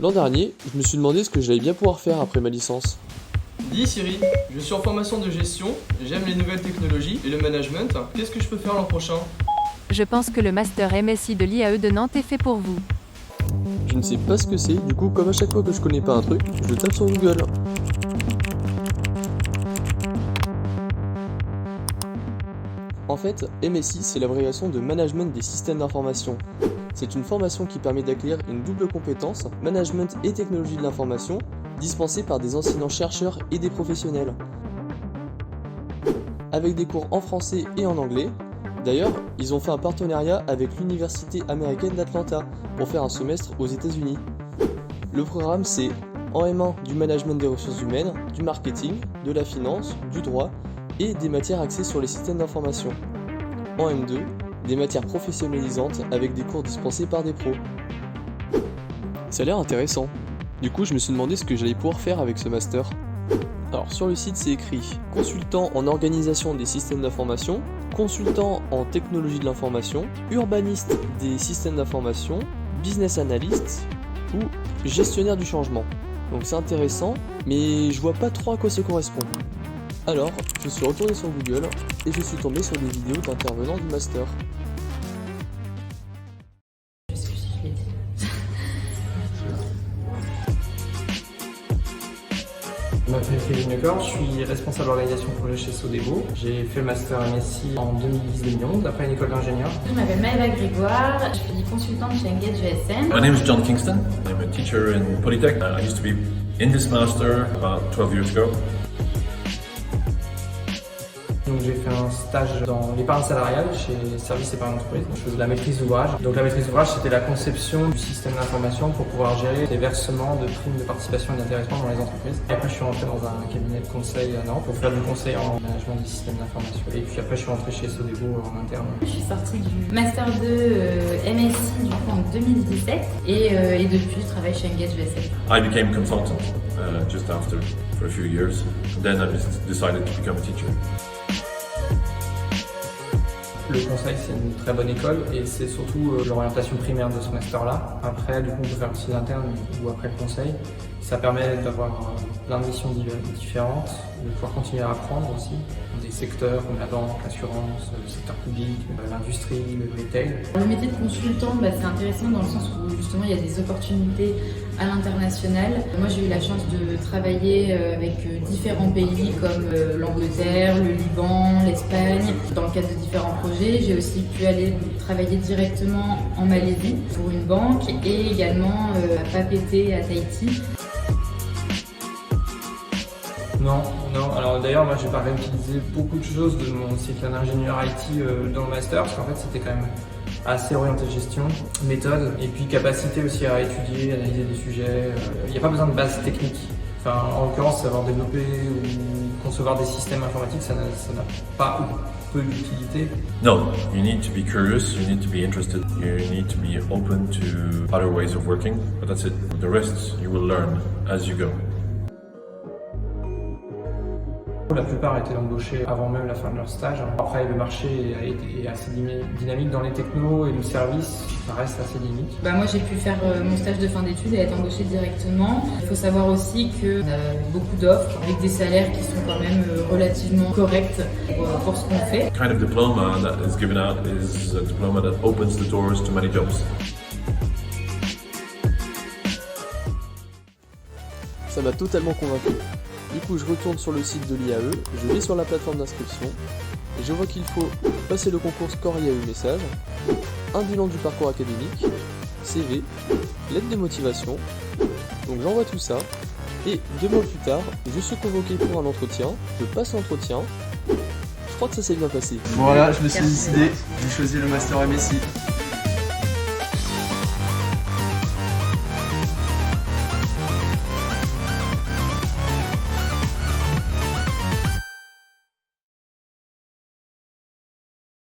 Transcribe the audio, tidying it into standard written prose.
L'an dernier, je me suis demandé ce que j'allais bien pouvoir faire après ma licence. Dis Siri, je suis en formation de gestion, j'aime les nouvelles technologies et le management. Qu'est-ce que je peux faire l'an prochain? Je pense que le master MSI de l'IAE de Nantes est fait pour vous. Je ne sais pas ce que c'est, du coup comme à chaque fois que je connais pas un truc, je tape sur Google. En fait, MSI c'est l'abréviation de Management des systèmes d'information. C'est une formation qui permet d'acquérir une double compétence, management et technologie de l'information, dispensée par des enseignants-chercheurs et des professionnels. Avec des cours en français et en anglais. D'ailleurs, ils ont fait un partenariat avec l'Université américaine d'Atlanta pour faire un semestre aux États-Unis. Le programme c'est en M1 du management des ressources humaines, du marketing, de la finance, du droit et des matières axées sur les systèmes d'information. En M2, des matières professionnalisantes avec des cours dispensés par des pros. Ça a l'air intéressant. Du coup, je me suis demandé ce que j'allais pouvoir faire avec ce master. Alors sur le site c'est écrit consultant en organisation des systèmes d'information, consultant en technologie de l'information, urbaniste des systèmes d'information, business analyst ou gestionnaire du changement. Donc c'est intéressant, mais je vois pas trop à quoi ça correspond. Alors, je suis retourné sur Google et je suis tombé sur des vidéos d'intervenants du master. Je m'appelle Kevin Lecor, je suis responsable organisation projet chez Sodebo. J'ai fait le master MSI en 2010-2011 après une école d'ingénieur. Je m'appelle Maëva Grégoire, je suis consultante chez Engage GSM. My name is John Kingston. I'm a teacher in Polytech. I used to be in this master about 12 years ago. Donc j'ai fait un stage dans l'épargne salariale chez Service Épargne Entreprise. Je faisais de la maîtrise d'ouvrage. Donc la maîtrise d'ouvrage c'était la conception du système d'information pour pouvoir gérer les versements de primes de participation et d'intéressement dans les entreprises. Et après je suis rentré dans un cabinet de conseil à Nantes pour faire du conseil en management des systèmes d'information. Et puis après je suis rentré chez Sodebo en interne. Je suis sortie du Master 2 MSI du coup en 2017 et depuis je travaille chez Engage GSM. I became consultant just after for a few years. Then I decided to become a teacher. Le conseil, c'est une très bonne école et c'est surtout l'orientation primaire de ce master-là. Après, du coup, on peut faire aussi l'interne ou après le conseil. Ça permet d'avoir plein de missions différentes, de pouvoir continuer à apprendre aussi. Des secteurs comme la banque, l'assurance, le secteur public, l'industrie, le retail. Le métier de consultant, c'est intéressant dans le sens où justement il y a des opportunités à l'international. Moi j'ai eu la chance de travailler avec différents pays comme l'Angleterre, le Liban, l'Espagne, dans le cadre de différents projets. J'ai aussi pu aller travailler directement en Malaisie pour une banque et également à Papeete à Tahiti. Non. Alors d'ailleurs, moi, j'ai pas réutilisé beaucoup de choses de mon cycle d'ingénieur IT dans le master, parce qu'en fait, c'était quand même assez orienté gestion, méthode, et puis capacité aussi à étudier, analyser des sujets. Il n'y a pas besoin de base technique. Enfin, en l'occurrence, savoir développer ou concevoir des systèmes informatiques, ça n'a pas ou peu d'utilité. No, you need to be curious, you need to be interested, you need to be open to other ways of working, but that's it. The rest you will learn as you go. La plupart étaient embauchés avant même la fin de leur stage. Après, le marché est assez dynamique dans les technos et le service, ça reste assez limite. Moi, j'ai pu faire mon stage de fin d'études et être embauchée directement. Il faut savoir aussi qu'on a beaucoup d'offres avec des salaires qui sont quand même relativement corrects pour ce qu'on fait. The kind of diploma that is given out is a diploma that opens the doors to many jobs. Ça m'a totalement convaincu. Du coup, je retourne sur le site de l'IAE, je vais sur la plateforme d'inscription, et je vois qu'il faut passer le concours Score IAE Message, un bilan du parcours académique, CV, lettre de motivation. Donc j'envoie tout ça, et 2 mois plus tard, je suis convoqué pour un entretien, je passe l'entretien, je crois que ça s'est bien passé. Voilà, je me suis décidé, j'ai choisi le Master MSI.